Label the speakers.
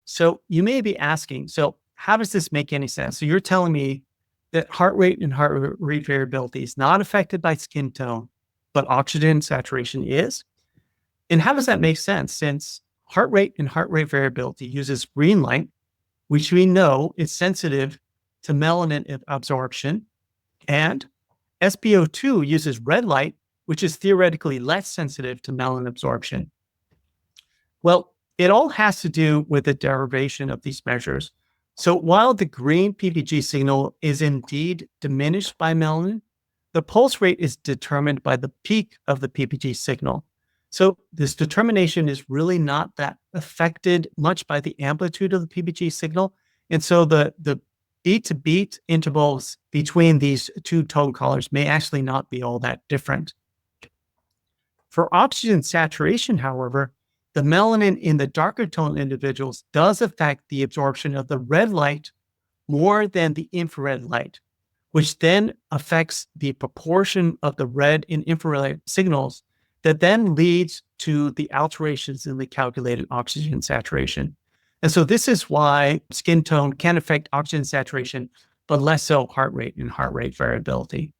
Speaker 1: So you may be asking, so how does this make any sense? So you're telling me that heart rate and heart rate variability is not affected by skin tone, but oxygen saturation is? And how does that make sense since heart rate and heart rate variability uses green light, which we know is sensitive to melanin absorption, and SpO2 uses red light, which is theoretically less sensitive to melanin absorption? Well, it all has to do with the derivation of these measures. So while the green PPG signal is indeed diminished by melanin, the pulse rate is determined by the peak of the PPG signal. So this determination is really not that affected much by the amplitude of the PPG signal. And so the beat to beat intervals between these two tone colors may actually not be all that different. For oxygen saturation, however, the melanin in the darker tone individuals does affect the absorption of the red light more than the infrared light, which then affects the proportion of the red and infrared signals that then leads to the alterations in the calculated oxygen saturation. And so this is why skin tone can affect oxygen saturation, but less so heart rate and heart rate variability.